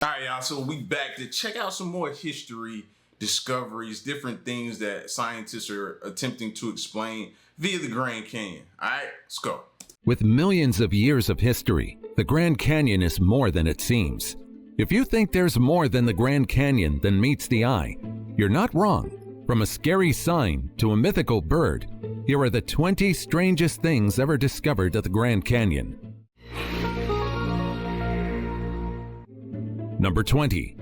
All right, y'all, so we back to check out some more history, discoveries, different things that scientists are attempting to explain via the Grand Canyon. All right, let's go. With millions of years of history, the Grand Canyon is more than it seems. If you think there's more than the Grand Canyon than meets the eye, you're not wrong. From a scary sign to a mythical bird, here are the 20 strangest things ever discovered at the Grand Canyon. Number 20.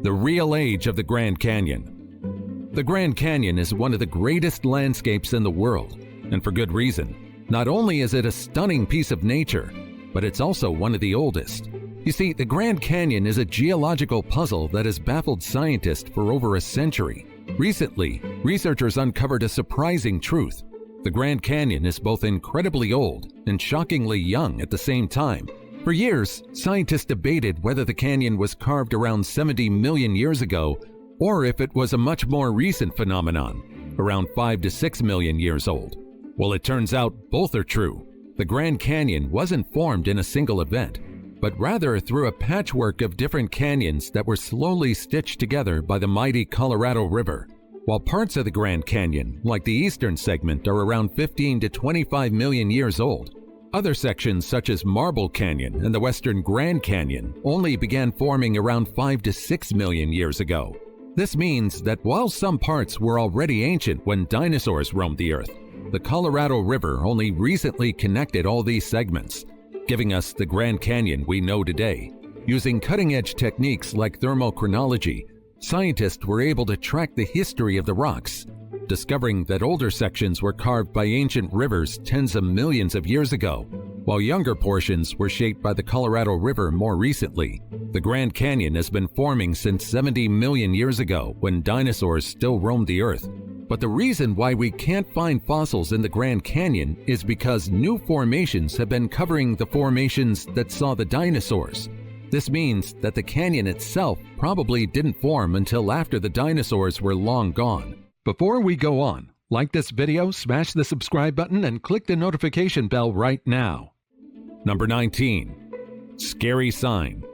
The real age of the Grand Canyon. The Grand Canyon is one of the greatest landscapes in the world, and for good reason. Not only is it a stunning piece of nature, but it's also one of the oldest. You see, the Grand Canyon is a geological puzzle that has baffled scientists for over a century. Recently, researchers uncovered a surprising truth. The Grand Canyon is both incredibly old and shockingly young at the same time. For years, scientists debated whether the canyon was carved around 70 million years ago or if it was a much more recent phenomenon, around 5 to 6 million years old. Well, it turns out both are true. The Grand Canyon wasn't formed in a single event, but rather through a patchwork of different canyons that were slowly stitched together by the mighty Colorado River. While parts of the Grand Canyon, like the eastern segment, are around 15 to 25 million years old, other sections such as Marble Canyon and the western Grand Canyon only began forming around 5 to 6 million years ago. This means that while some parts were already ancient when dinosaurs roamed the earth, the Colorado River only recently connected all these segments, giving us the Grand Canyon we know today. Using cutting-edge techniques like thermochronology, scientists were able to track the history of the rocks, discovering that older sections were carved by ancient rivers tens of millions of years ago, while younger portions were shaped by the Colorado River more recently. The Grand Canyon has been forming since 70 million years ago when dinosaurs still roamed the earth. But the reason why we can't find fossils in the Grand Canyon is because new formations have been covering the formations that saw the dinosaurs. This means that the canyon itself probably didn't form until after the dinosaurs were long gone. Before we go on, like this video, smash the subscribe button, and click the notification bell right now. Number 19. Scary sign.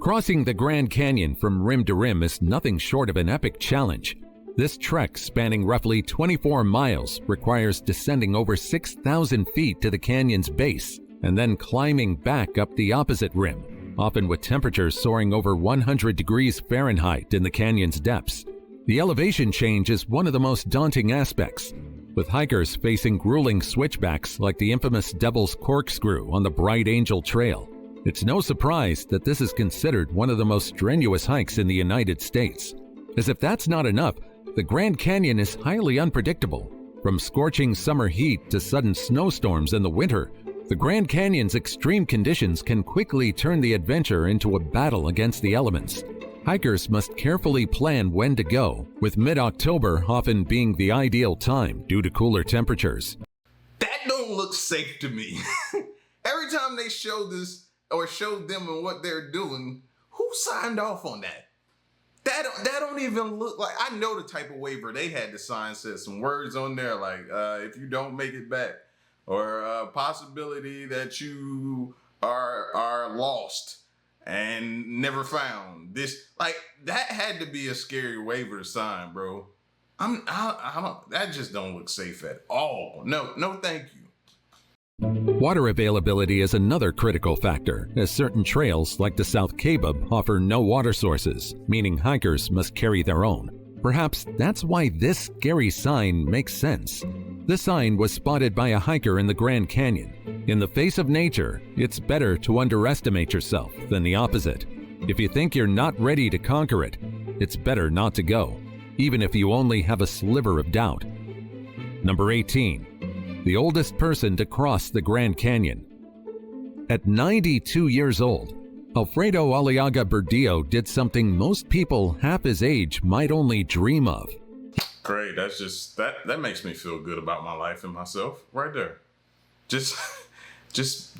Crossing the Grand Canyon from rim to rim is nothing short of an epic challenge. This trek, spanning roughly 24 miles, requires descending over 6,000 feet to the canyon's base and then climbing back up the opposite rim, often with temperatures soaring over 100 degrees Fahrenheit in the canyon's depths. The elevation change is one of the most daunting aspects, with hikers facing grueling switchbacks like the infamous Devil's Corkscrew on the Bright Angel Trail. It's no surprise that this is considered one of the most strenuous hikes in the United States. As if that's not enough, the Grand Canyon is highly unpredictable. From scorching summer heat to sudden snowstorms in the winter, the Grand Canyon's extreme conditions can quickly turn the adventure into a battle against the elements. Hikers must carefully plan when to go, with mid-October often being the ideal time due to cooler temperatures. That don't look safe to me. Every time they show this or show them and what they're doing, who signed off on that? That don't even look like, I know the type of waiver they had to sign, said some words on there like, if you don't make it back, or a possibility that you are lost and never found. This, like, that had to be a scary waiver to sign, bro. That just don't look safe at all. No, thank you. Water availability is another critical factor, as certain trails like the South Kaibab offer no water sources, meaning hikers must carry their own. Perhaps that's why this scary sign makes sense. The sign was spotted by a hiker in the Grand Canyon. In the face of nature, it's better to underestimate yourself than the opposite. If you think you're not ready to conquer it, it's better not to go, even if you only have a sliver of doubt. Number 18. The oldest person to cross the Grand Canyon. At 92 years old, Alfredo Aliaga Burdillo did something most people half his age might only dream of. Great, that's just, that makes me feel good about my life and myself right there. Just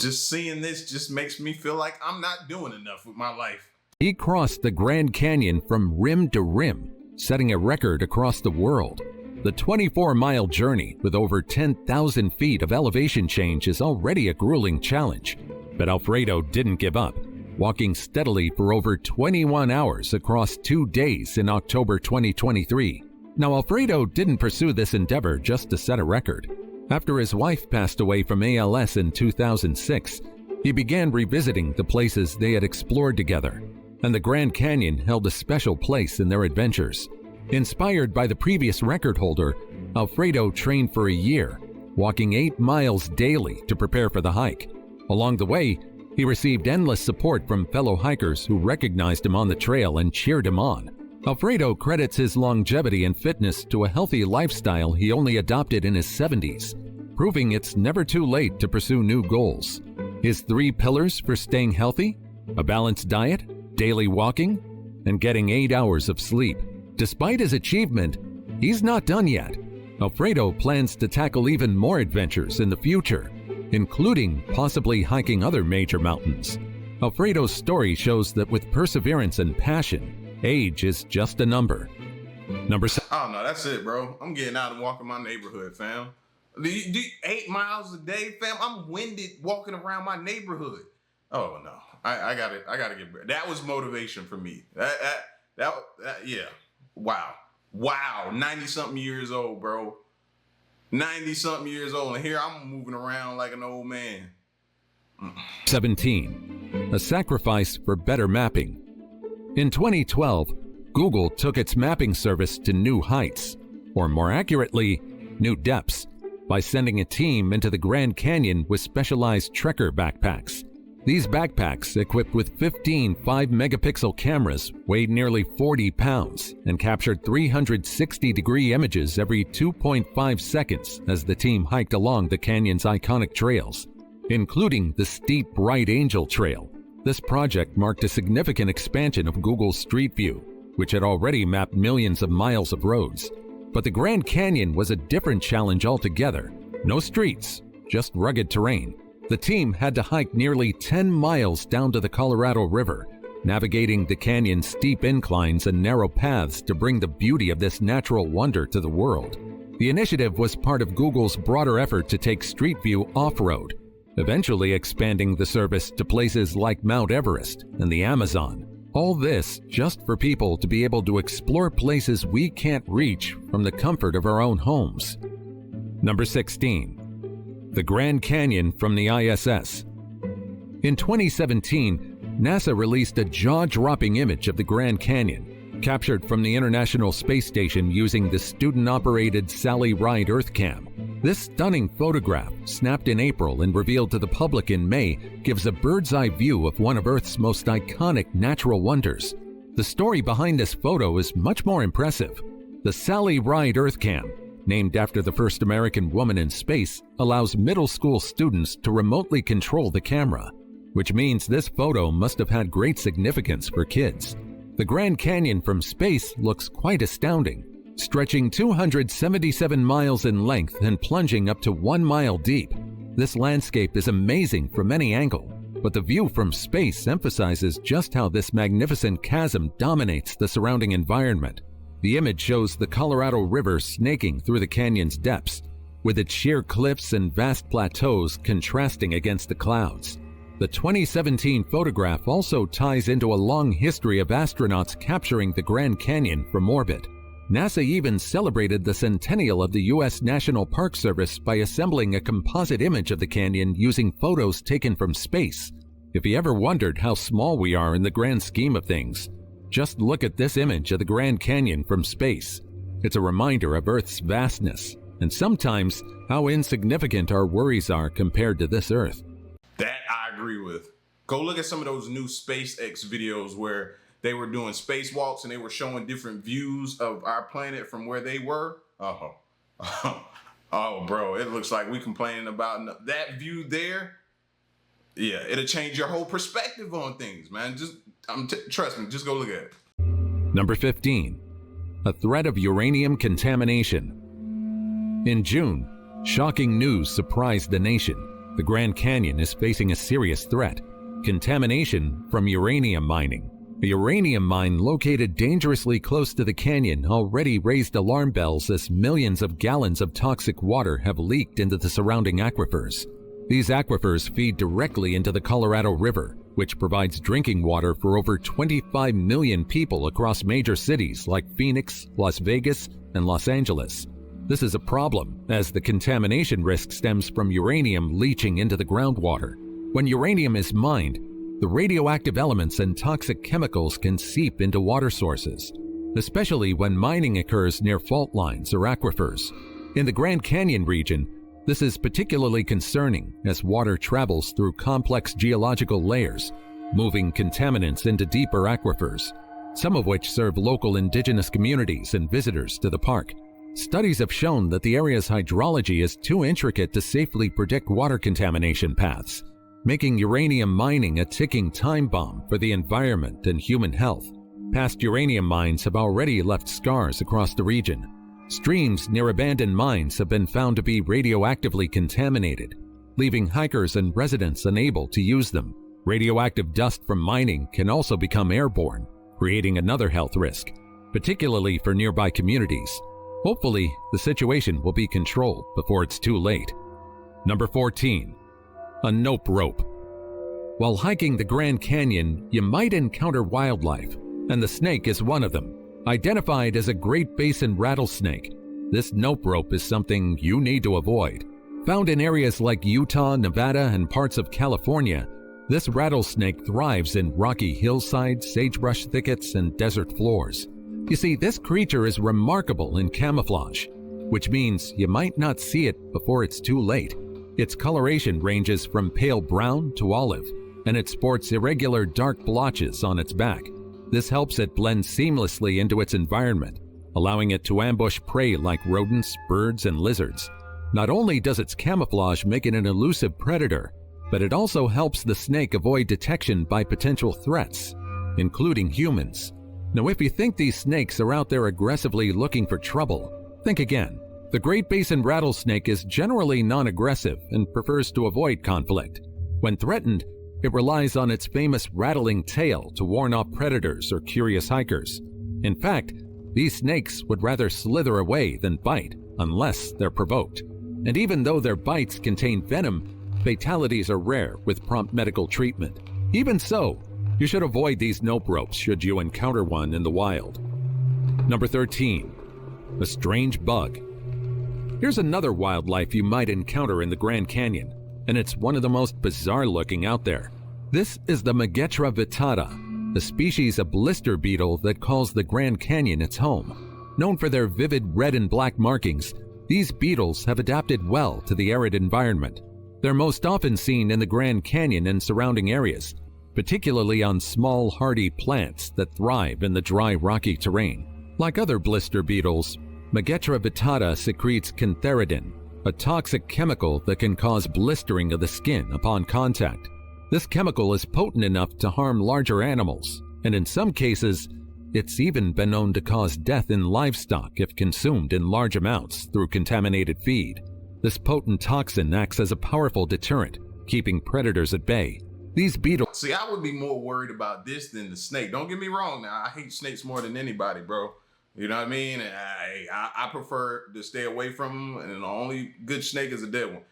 seeing this just makes me feel like I'm not doing enough with my life. He crossed the Grand Canyon from rim to rim, setting a record across the world. The 24-mile journey with over 10,000 feet of elevation change is already a grueling challenge, but Alfredo didn't give up. walking steadily for over 21 hours across 2 days in October 2023. Now, Alfredo didn't pursue this endeavor just to set a record. After his wife passed away from ALS in 2006, he began revisiting the places they had explored together, and the Grand Canyon held a special place in their adventures. Inspired by the previous record holder, Alfredo trained for a year, walking 8 miles daily to prepare for the hike. Along the way, he received endless support from fellow hikers who recognized him on the trail and cheered him on. Alfredo credits his longevity and fitness to a healthy lifestyle he only adopted in his 70s, proving it's never too late to pursue new goals. His 3 pillars for staying healthy: a balanced diet, daily walking, and getting 8 hours of sleep. Despite his achievement, he's not done yet. Alfredo plans to tackle even more adventures in the future, including possibly hiking other major mountains. Alfredo's story shows that with perseverance and passion, age is just a number. Number 7. Oh no, that's it, bro. I'm getting out and walking my neighborhood, fam. 8 miles a day, fam. I'm winded walking around my neighborhood. Oh no, I gotta get. That was motivation for me. That yeah. Wow. 90-something years old, bro. 90-something years old, and here I'm moving around like an old man. 17. A sacrifice for better mapping. In 2012, Google took its mapping service to new heights, or more accurately, new depths, by sending a team into the Grand Canyon with specialized trekker backpacks. These backpacks, equipped with 15 5-megapixel cameras, weighed nearly 40 pounds and captured 360-degree images every 2.5 seconds as the team hiked along the canyon's iconic trails, including the steep Bright Angel Trail. This project marked a significant expansion of Google's Street View, which had already mapped millions of miles of roads. But the Grand Canyon was a different challenge altogether. No streets, just rugged terrain. The team had to hike nearly 10 miles down to the Colorado River, navigating the canyon's steep inclines and narrow paths to bring the beauty of this natural wonder to the world. The initiative was part of Google's broader effort to take Street View off-road, eventually expanding the service to places like Mount Everest and the Amazon. All this just for people to be able to explore places we can't reach from the comfort of our own homes. Number 16. The Grand Canyon from the ISS. In 2017, NASA released a jaw-dropping image of the Grand Canyon, captured from the International Space Station using the student-operated Sally Ride EarthCam. This stunning photograph, snapped in April and revealed to the public in May, gives a bird's-eye view of one of Earth's most iconic natural wonders. The story behind this photo is much more impressive. The Sally Ride EarthCam, named after the first American woman in space, allows middle school students to remotely control the camera, which means this photo must have had great significance for kids. The Grand Canyon from space looks quite astounding, stretching 277 miles in length and plunging up to 1 mile deep. This landscape is amazing from any angle, but the view from space emphasizes just how this magnificent chasm dominates the surrounding environment. The image shows the Colorado River snaking through the canyon's depths, with its sheer cliffs and vast plateaus contrasting against the clouds. The 2017 photograph also ties into a long history of astronauts capturing the Grand Canyon from orbit. NASA even celebrated the centennial of the U.S. National Park Service by assembling a composite image of the canyon using photos taken from space. If you ever wondered how small we are in the grand scheme of things, just look at this image of the Grand Canyon from space. It's a reminder of Earth's vastness, and sometimes how insignificant our worries are compared to this Earth. That I agree with. Go look at some of those new SpaceX videos where they were doing spacewalks and they were showing different views of our planet from where they were. Oh, bro, it looks like we complaining about that view there. Yeah, it'll change your whole perspective on things, man. Trust me, just go look at it. Number 15. A threat of uranium contamination. In June, shocking news surprised the nation. The Grand Canyon is facing a serious threat: contamination from uranium mining. A uranium mine located dangerously close to the canyon already raised alarm bells as millions of gallons of toxic water have leaked into the surrounding aquifers. These aquifers feed directly into the Colorado River, which provides drinking water for over 25 million people across major cities like Phoenix, Las Vegas, and Los Angeles. This is a problem, as the contamination risk stems from uranium leaching into the groundwater. When uranium is mined, the radioactive elements and toxic chemicals can seep into water sources, especially when mining occurs near fault lines or aquifers. In the Grand Canyon region, this is particularly concerning as water travels through complex geological layers, moving contaminants into deeper aquifers, some of which serve local indigenous communities and visitors to the park. Studies have shown that the area's hydrology is too intricate to safely predict water contamination paths, making uranium mining a ticking time bomb for the environment and human health. Past uranium mines have already left scars across the region. Streams near abandoned mines have been found to be radioactively contaminated, leaving hikers and residents unable to use them. Radioactive dust from mining can also become airborne, creating another health risk, particularly for nearby communities. Hopefully, the situation will be controlled before it's too late. Number 14. A nope rope. While hiking the Grand Canyon, you might encounter wildlife, and the snake is one of them. Identified as a Great Basin rattlesnake, this nope rope is something you need to avoid. Found in areas like Utah, Nevada, and parts of California, this rattlesnake thrives in rocky hillsides, sagebrush thickets, and desert floors. You see, this creature is remarkable in camouflage, which means you might not see it before it's too late. Its coloration ranges from pale brown to olive, and it sports irregular dark blotches on its back. This helps it blend seamlessly into its environment, allowing it to ambush prey like rodents, birds, and lizards. Not only does its camouflage make it an elusive predator, but it also helps the snake avoid detection by potential threats, including humans. Now, if you think these snakes are out there aggressively looking for trouble, think again. The Great Basin rattlesnake is generally non-aggressive and prefers to avoid conflict. When threatened, it relies on its famous rattling tail to warn off predators or curious hikers. In fact, these snakes would rather slither away than bite unless they're provoked. And even though their bites contain venom, fatalities are rare with prompt medical treatment. Even so, you should avoid these nope ropes should you encounter one in the wild. Number 13. A strange bug. Here's another wildlife you might encounter in the Grand Canyon, and it's one of the most bizarre looking out there. This is the Megetra vittata, a species of blister beetle that calls the Grand Canyon its home. Known for their vivid red and black markings, these beetles have adapted well to the arid environment. They're most often seen in the Grand Canyon and surrounding areas, particularly on small, hardy plants that thrive in the dry, rocky terrain. Like other blister beetles, Megetra vittata secretes cantharidin, a toxic chemical that can cause blistering of the skin upon contact. This chemical is potent enough to harm larger animals, and in some cases, it's even been known to cause death in livestock if consumed in large amounts through contaminated feed. This potent toxin acts as a powerful deterrent, keeping predators at bay. These beetles... See, I would be more worried about this than the snake. Don't get me wrong now. I hate snakes more than anybody, bro. You know what I mean? And I prefer to stay away from them, and the only good snake is a dead one.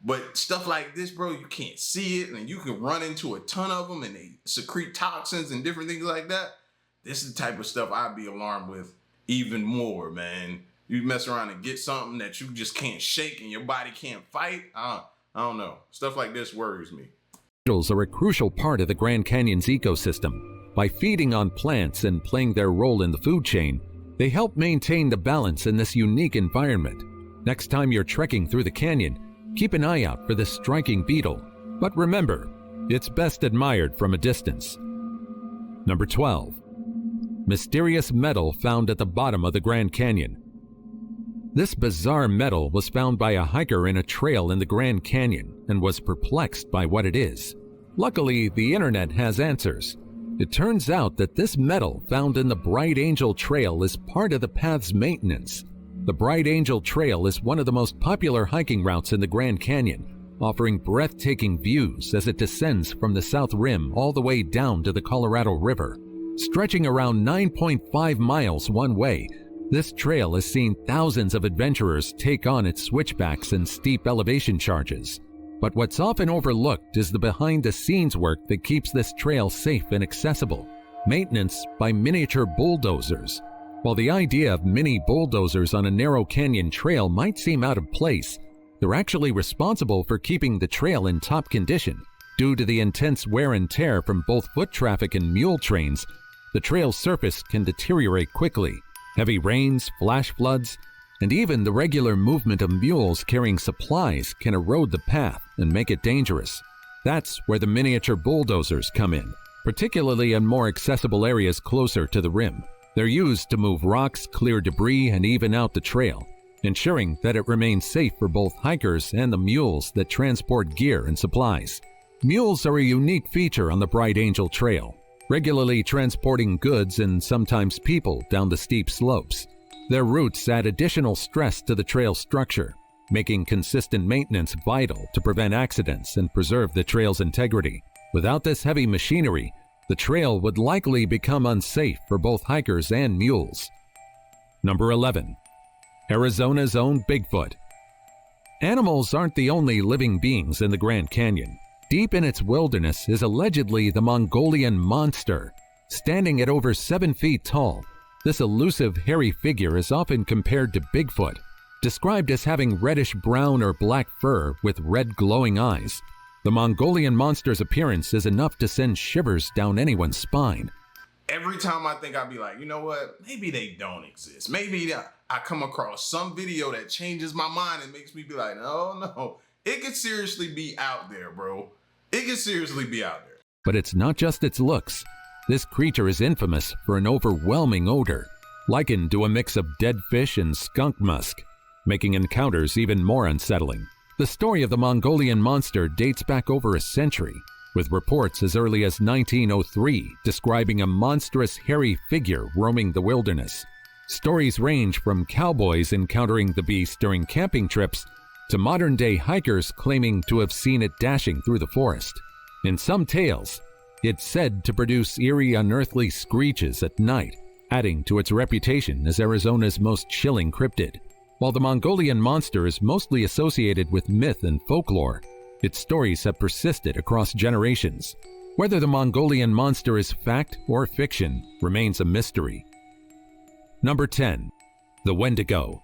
But stuff like this, bro, you can't see it, and you can run into a ton of them, and they secrete toxins and different things like that. This is the type of stuff I'd be alarmed with even more, man. You mess around and get something that you just can't shake and your body can't fight. I don't know. Stuff like this worries me. Beetles are a crucial part of the Grand Canyon's ecosystem. By feeding on plants and playing their role in the food chain, they help maintain the balance in this unique environment. Next time you're trekking through the canyon, keep an eye out for this striking beetle. But remember, it's best admired from a distance. Number 12. Mysterious metal found at the bottom of the Grand Canyon. This bizarre metal was found by a hiker in a trail in the Grand Canyon and was perplexed by what it is. Luckily, the internet has answers. It turns out that this metal found in the Bright Angel Trail is part of the path's maintenance. The Bright Angel Trail is one of the most popular hiking routes in the Grand Canyon, offering breathtaking views as it descends from the south rim all the way down to the Colorado River. Stretching around 9.5 miles one way, this trail has seen thousands of adventurers take on its switchbacks and steep elevation charges. But what's often overlooked is the behind-the-scenes work that keeps this trail safe and accessible. Maintenance by miniature bulldozers. While the idea of mini bulldozers on a narrow canyon trail might seem out of place, they're actually responsible for keeping the trail in top condition. Due to the intense wear and tear from both foot traffic and mule trains, the trail's surface can deteriorate quickly. Heavy rains, flash floods, and even the regular movement of mules carrying supplies can erode the path and make it dangerous. That's where the miniature bulldozers come in, particularly in more accessible areas closer to the rim. They're used to move rocks, clear debris, and even out the trail, ensuring that it remains safe for both hikers and the mules that transport gear and supplies. Mules are a unique feature on the Bright Angel Trail, regularly transporting goods and sometimes people down the steep slopes. Their routes add additional stress to the trail structure, making consistent maintenance vital to prevent accidents and preserve the trail's integrity. Without this heavy machinery, the trail would likely become unsafe for both hikers and mules. Number 11. Arizona's own Bigfoot. Animals aren't the only living beings in the Grand Canyon. Deep in its wilderness is allegedly the Mongolian Monster. Standing at over 7 feet tall, this elusive hairy figure is often compared to Bigfoot, described as having reddish-brown or black fur with red glowing eyes. The Mongolian Monster's appearance is enough to send shivers down anyone's spine. Every time I think I'd be like, you know what? Maybe they don't exist. Maybe I come across some video that changes my mind and makes me be like, no. It could seriously be out there, bro. It could seriously be out there. But it's not just its looks. This creature is infamous for an overwhelming odor, likened to a mix of dead fish and skunk musk, making encounters even more unsettling. The story of the Mongolian Monster dates back over a century, with reports as early as 1903 describing a monstrous hairy figure roaming the wilderness. Stories range from cowboys encountering the beast during camping trips to modern-day hikers claiming to have seen it dashing through the forest. In some tales, it's said to produce eerie, unearthly screeches at night, adding to its reputation as Arizona's most chilling cryptid. While the Mongolian Monster is mostly associated with myth and folklore, its stories have persisted across generations. Whether the Mongolian Monster is fact or fiction remains a mystery. Number 10. The Wendigo.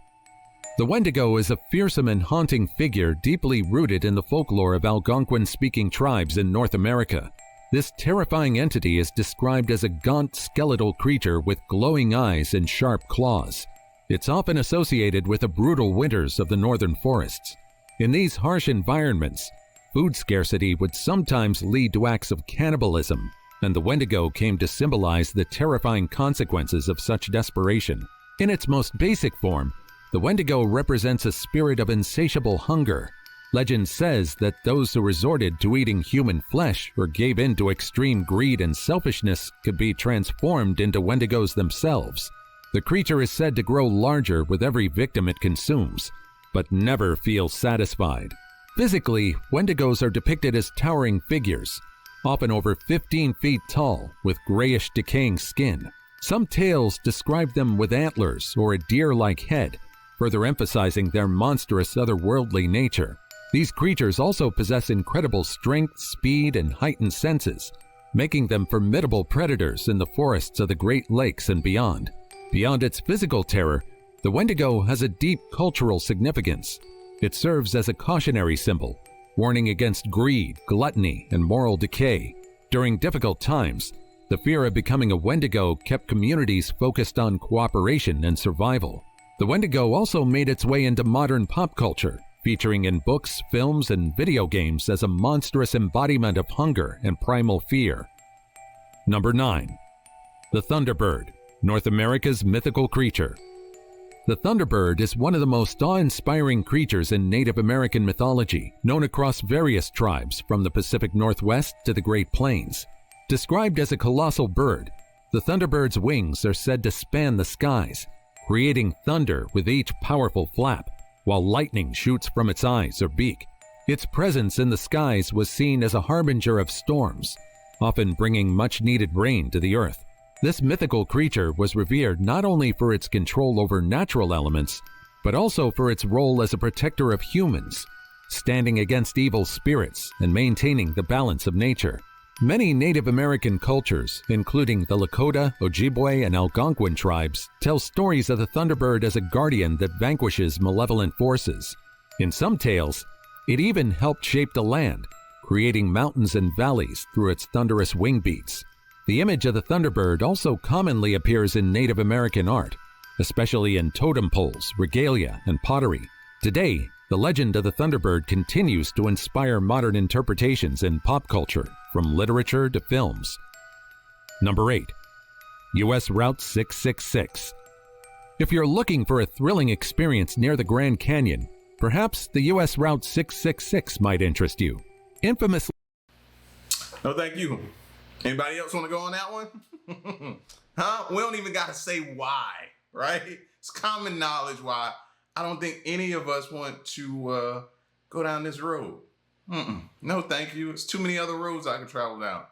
The Wendigo is a fearsome and haunting figure deeply rooted in the folklore of Algonquin-speaking tribes in North America. This terrifying entity is described as a gaunt skeletal creature with glowing eyes and sharp claws. It's often associated with the brutal winters of the northern forests. In these harsh environments, food scarcity would sometimes lead to acts of cannibalism, and the Wendigo came to symbolize the terrifying consequences of such desperation. In its most basic form, the Wendigo represents a spirit of insatiable hunger. Legend says that those who resorted to eating human flesh or gave in to extreme greed and selfishness could be transformed into Wendigos themselves. The creature is said to grow larger with every victim it consumes, but never feels satisfied. Physically, Wendigos are depicted as towering figures, often over 15 feet tall, with grayish decaying skin. Some tales describe them with antlers or a deer-like head, further emphasizing their monstrous otherworldly nature. These creatures also possess incredible strength, speed, and heightened senses, making them formidable predators in the forests of the Great Lakes and beyond. Beyond its physical terror, the Wendigo has a deep cultural significance. It serves as a cautionary symbol, warning against greed, gluttony, and moral decay. During difficult times, the fear of becoming a Wendigo kept communities focused on cooperation and survival. The Wendigo also made its way into modern pop culture, featuring in books, films, and video games as a monstrous embodiment of hunger and primal fear. Number 9. The Thunderbird, North America's mythical creature. The Thunderbird is one of the most awe-inspiring creatures in Native American mythology, known across various tribes from the Pacific Northwest to the Great Plains. Described as a colossal bird, the Thunderbird's wings are said to span the skies, creating thunder with each powerful flap, while lightning shoots from its eyes or beak. Its presence in the skies was seen as a harbinger of storms, often bringing much-needed rain to the earth. This mythical creature was revered not only for its control over natural elements, but also for its role as a protector of humans. standing against evil spirits and maintaining the balance of nature. Many Native American cultures, including the Lakota, Ojibwe, and Algonquin tribes, tell stories of the Thunderbird as a guardian that vanquishes malevolent forces. In some tales, it even helped shape the land, creating mountains and valleys through its thunderous wing beats. The image of the Thunderbird also commonly appears in Native American art, especially in totem poles, regalia, and pottery. Today, the legend of the Thunderbird continues to inspire modern interpretations in pop culture, from literature to films. Number 8. U.S. Route 666. If you're looking for a thrilling experience near the Grand Canyon, perhaps the U.S. Route 666 might interest you. Infamously... No, thank you. Anybody else want to go on that one? Huh? We don't even got to say why, right? It's common knowledge why. I don't think any of us want to go down this road. No, thank you. It's too many other roads I could travel down.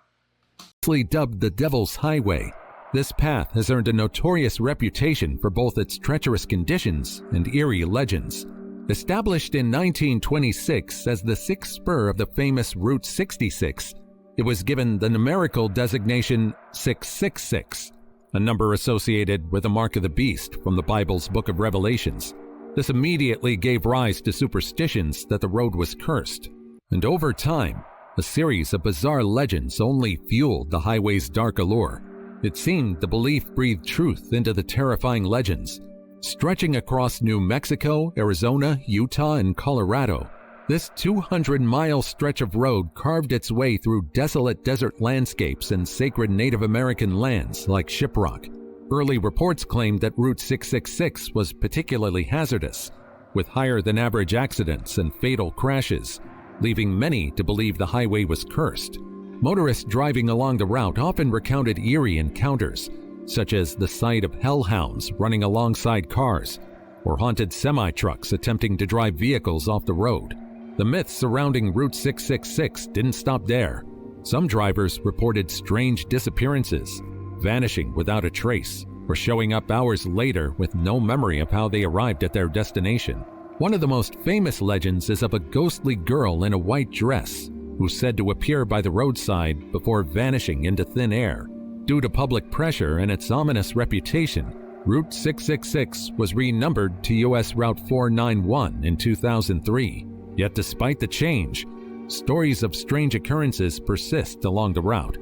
Dubbed the Devil's Highway, this path has earned a notorious reputation for both its treacherous conditions and eerie legends. Established in 1926 as the sixth spur of the famous Route 66, it was given the numerical designation 666, a number associated with the mark of the beast from the Bible's Book of Revelations. This immediately gave rise to superstitions that the road was cursed, and over time, a series of bizarre legends only fueled the highway's dark allure. It seemed the belief breathed truth into the terrifying legends. Stretching across New Mexico, Arizona, Utah, and Colorado, this 200-mile stretch of road carved its way through desolate desert landscapes and sacred Native American lands like Shiprock. Early reports claimed that Route 666 was particularly hazardous, with higher-than-average accidents and fatal crashes, leaving many to believe the highway was cursed. Motorists driving along the route often recounted eerie encounters, such as the sight of hellhounds running alongside cars, or haunted semi-trucks attempting to drive vehicles off the road. The myths surrounding Route 666 didn't stop there. Some drivers reported strange disappearances, vanishing without a trace, or showing up hours later with no memory of how they arrived at their destination. One of the most famous legends is of a ghostly girl in a white dress who's said to appear by the roadside before vanishing into thin air. Due to public pressure and its ominous reputation, Route 666 was renumbered to U.S. Route 491 in 2003. Yet despite the change, stories of strange occurrences persist along the route.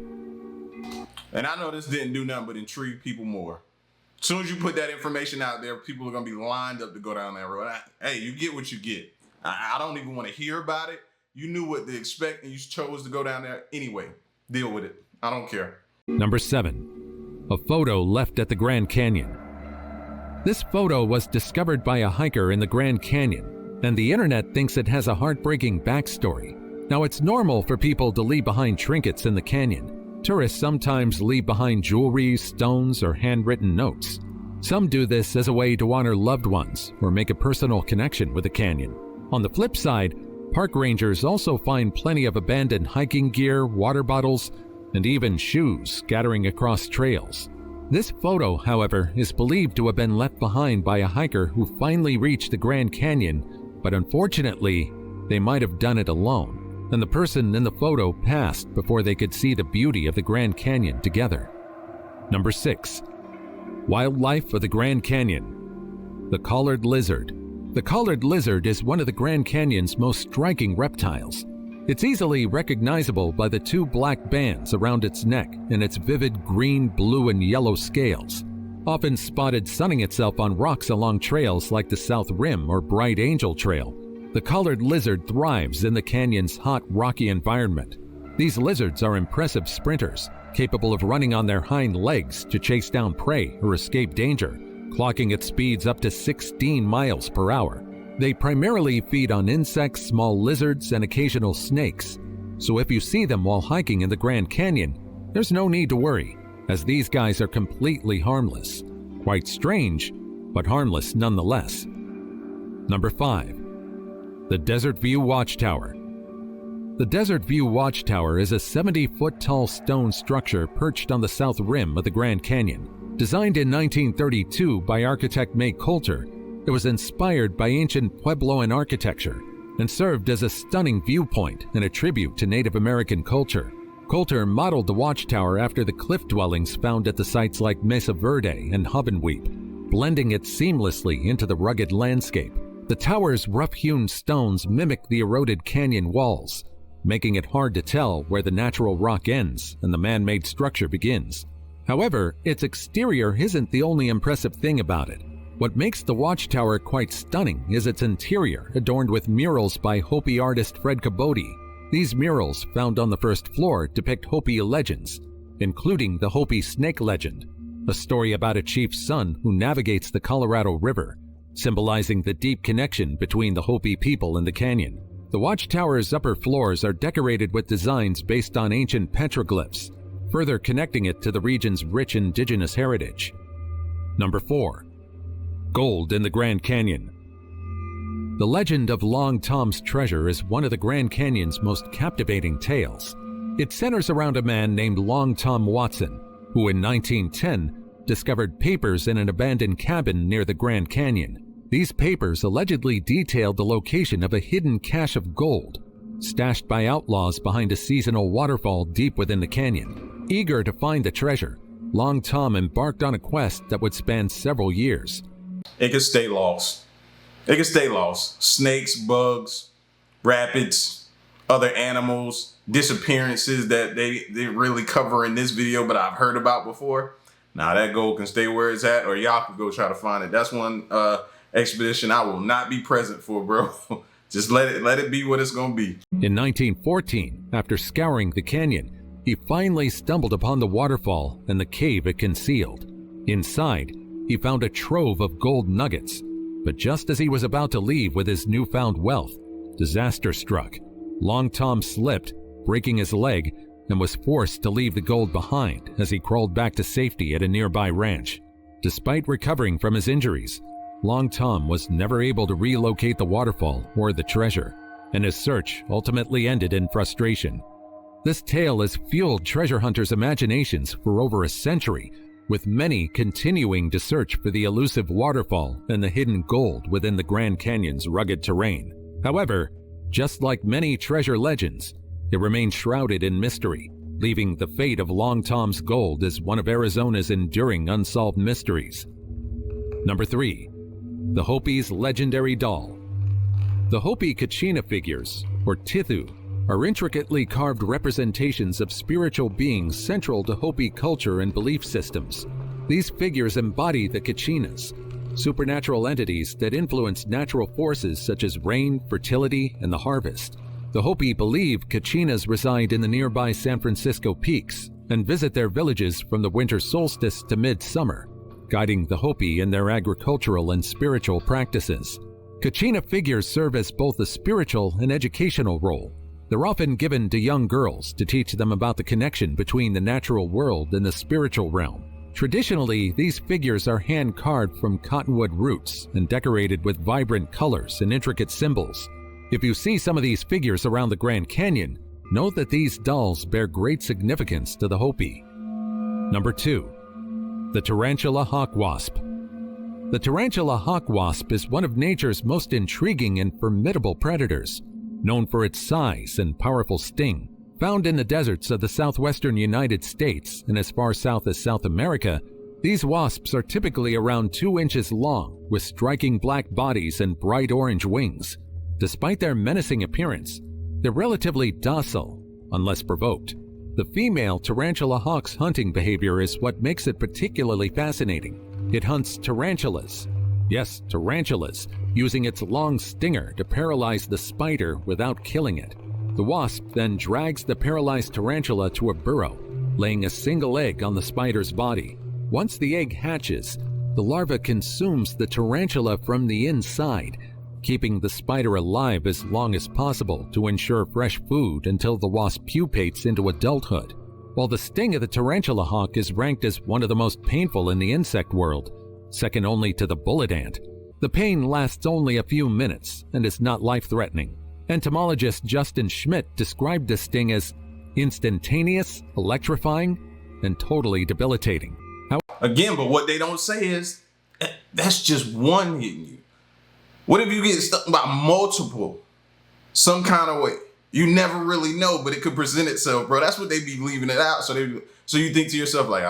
And I know this didn't do nothing but intrigue people more. As soon as you put that information out there, people are going to be lined up to go down that road. Hey, you get what you get. I don't even want to hear about it. You knew what to expect and you chose to go down there anyway. Deal with it. I don't care. Number 7. A photo left at the Grand Canyon. This photo was discovered by a hiker in the Grand Canyon, and the internet thinks it has a heartbreaking backstory. Now, it's normal for people to leave behind trinkets in the canyon. Tourists sometimes leave behind jewelry, stones, or handwritten notes. Some do this as a way to honor loved ones or make a personal connection with the canyon. On the flip side, park rangers also find plenty of abandoned hiking gear, water bottles, and even shoes scattering across trails. This photo, however, is believed to have been left behind by a hiker who finally reached the Grand Canyon, but unfortunately, they might have done it alone, and the person in the photo passed before they could see the beauty of the Grand Canyon together. Number 6. Wildlife of the Grand Canyon. The collared lizard. The collared lizard is one of the Grand Canyon's most striking reptiles. It's easily recognizable by the two black bands around its neck and its vivid green, blue, and yellow scales. Often spotted sunning itself on rocks along trails like the South Rim or Bright Angel Trail, the collared lizard thrives in the canyon's hot, rocky environment. These lizards are impressive sprinters, capable of running on their hind legs to chase down prey or escape danger, clocking at speeds up to 16 miles per hour. They primarily feed on insects, small lizards, and occasional snakes. So if you see them while hiking in the Grand Canyon, there's no need to worry, as these guys are completely harmless. Quite strange, but harmless nonetheless. Number 5. The Desert View Watchtower. The Desert View Watchtower is a 70-foot tall stone structure perched on the south rim of the Grand Canyon. Designed in 1932 by architect May Coulter, it was inspired by ancient Puebloan architecture, and served as a stunning viewpoint and a tribute to Native American culture. Coulter modeled the Watchtower after the cliff dwellings found at the sites like Mesa Verde and Hubbenweep, blending it seamlessly into the rugged landscape. The tower's rough-hewn stones mimic the eroded canyon walls, making it hard to tell where the natural rock ends and the man-made structure begins. However, its exterior isn't the only impressive thing about it. What makes the Watchtower quite stunning is its interior, adorned with murals by Hopi artist Fred Caboti. These murals, found on the first floor, depict Hopi legends, including the Hopi snake legend, a story about a chief's son who navigates the Colorado River, symbolizing the deep connection between the Hopi people and the canyon. The Watchtower's upper floors are decorated with designs based on ancient petroglyphs, further connecting it to the region's rich indigenous heritage. Number 4. Gold in the Grand Canyon. The legend of Long Tom's treasure is one of the Grand Canyon's most captivating tales. It centers around a man named Long Tom Watson, who in 1910 discovered papers in an abandoned cabin near the Grand Canyon. These papers allegedly detailed the location of a hidden cache of gold, stashed by outlaws behind a seasonal waterfall deep within the canyon. Eager to find the treasure, Long Tom embarked on a quest that would span several years. It could stay lost. It could stay lost. Snakes, bugs, rapids, other animals, disappearances that they didn't really cover in this video, but I've heard about before. Now that gold can stay where it's at, or y'all can go try to find it. That's one expedition I will not be present for, bro. Just let it be what it's gonna be. In 1914, after scouring the canyon, he finally stumbled upon the waterfall and the cave it concealed. Inside, he found a trove of gold nuggets, but just as he was about to leave with his newfound wealth, disaster struck. Long Tom slipped, breaking his leg, and was forced to leave the gold behind as he crawled back to safety at a nearby ranch. Despite recovering from his injuries, Long Tom was never able to relocate the waterfall or the treasure, and his search ultimately ended in frustration. This tale has fueled treasure hunters' imaginations for over a century, with many continuing to search for the elusive waterfall and the hidden gold within the Grand Canyon's rugged terrain. However, just like many treasure legends, it remains shrouded in mystery, leaving the fate of Long Tom's gold as one of Arizona's enduring unsolved mysteries. Number 3. The Hopi's legendary doll. The Hopi Kachina figures, or Tithu, are intricately carved representations of spiritual beings central to Hopi culture and belief systems. These figures embody the Kachinas, supernatural entities that influence natural forces such as rain, fertility, and the harvest. The Hopi believe Kachinas reside in the nearby San Francisco peaks and visit their villages from the winter solstice to midsummer, guiding the Hopi in their agricultural and spiritual practices. Kachina figures serve as both a spiritual and educational role. They're often given to young girls to teach them about the connection between the natural world and the spiritual realm. Traditionally, these figures are hand-carved from cottonwood roots and decorated with vibrant colors and intricate symbols. If you see some of these figures around the Grand Canyon, note that these dolls bear great significance to the Hopi. Number 2. The Tarantula Hawk Wasp. The Tarantula Hawk Wasp is one of nature's most intriguing and formidable predators, known for its size and powerful sting. Found in the deserts of the southwestern United States and as far south as South America, these wasps are typically around 2 inches long, with striking black bodies and bright orange wings. Despite their menacing appearance, they're relatively docile, unless provoked. The female tarantula hawk's hunting behavior is what makes it particularly fascinating. It hunts tarantulas. Yes, tarantulas, using its long stinger to paralyze the spider without killing it. The wasp then drags the paralyzed tarantula to a burrow, laying a single egg on the spider's body. Once the egg hatches, the larva consumes the tarantula from the inside, keeping the spider alive as long as possible to ensure fresh food until the wasp pupates into adulthood. While the sting of the tarantula hawk is ranked as one of the most painful in the insect world, second only to the bullet ant, the pain lasts only a few minutes and is not life-threatening. Entomologist Justin Schmidt described the sting as instantaneous, electrifying, and totally debilitating. Again, but what they don't say is, that's just one hitting you. What if you get stung by multiple? some kind of way. You never really know, but it could present itself, bro. That's what they be leaving it out. So you think to yourself like,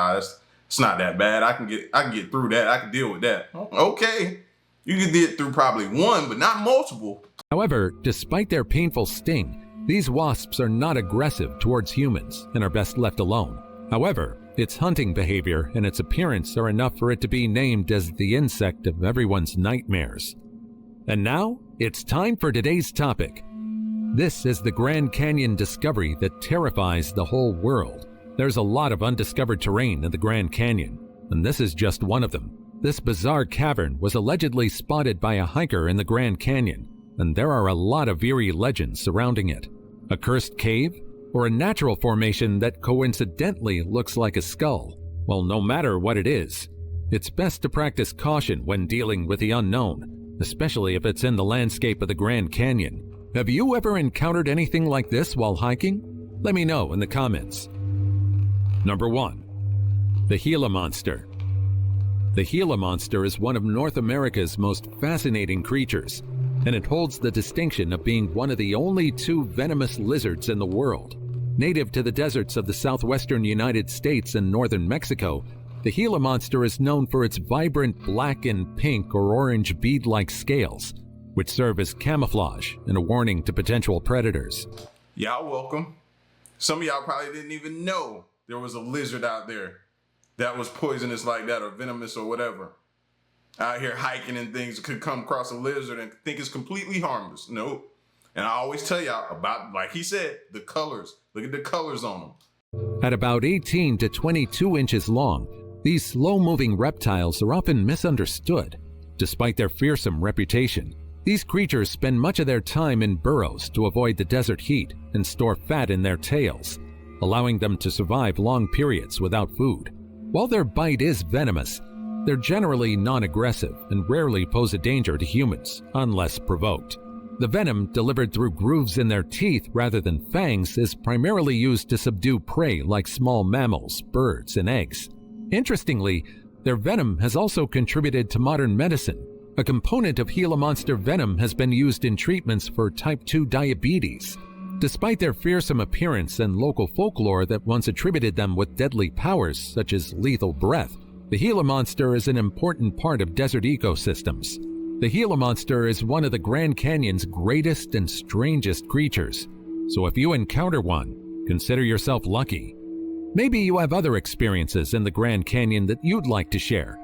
it's not that bad. I can get through that. I can deal with that. Okay, you can get through probably one, but not multiple. However, despite their painful sting, these wasps are not aggressive towards humans and are best left alone. However, its hunting behavior and its appearance are enough for it to be named as the insect of everyone's nightmares. And now, it's time for today's topic. This is the Grand Canyon discovery that terrifies the whole world. There's a lot of undiscovered terrain in the Grand Canyon, and this is just one of them. This bizarre cavern was allegedly spotted by a hiker in the Grand Canyon, and there are a lot of eerie legends surrounding it. A cursed cave? Or a natural formation that coincidentally looks like a skull? Well, no matter what it is, it's best to practice caution when dealing with the unknown, especially if it's in the landscape of the Grand Canyon. Have you ever encountered anything like this while hiking? Let me know in the comments. Number 1. The Gila Monster. The Gila Monster is one of North America's most fascinating creatures, and it holds the distinction of being one of the only 2 venomous lizards in the world. Native to the deserts of the southwestern United States and northern Mexico, the Gila Monster is known for its vibrant black and pink or orange bead-like scales, which serve as camouflage and a warning to potential predators. Y'all welcome. Some of y'all probably didn't even know there was a lizard out there that was poisonous like that or venomous or whatever. Out here hiking and things could come across a lizard and think it's completely harmless. Nope. And I always tell y'all about, like he said, the colors. Look at the colors on them. At about 18 to 22 inches long, these slow-moving reptiles are often misunderstood. Despite their fearsome reputation, these creatures spend much of their time in burrows to avoid the desert heat and store fat in their tails, allowing them to survive long periods without food. While their bite is venomous, they're generally non-aggressive and rarely pose a danger to humans unless provoked. The venom, delivered through grooves in their teeth rather than fangs, is primarily used to subdue prey like small mammals, birds, and eggs. Interestingly, their venom has also contributed to modern medicine. A component of Gila Monster venom has been used in treatments for type 2 diabetes. Despite their fearsome appearance and local folklore that once attributed them with deadly powers such as lethal breath, the Gila Monster is an important part of desert ecosystems. The Gila Monster is one of the Grand Canyon's greatest and strangest creatures, so if you encounter one, consider yourself lucky. Maybe you have other experiences in the Grand Canyon that you'd like to share.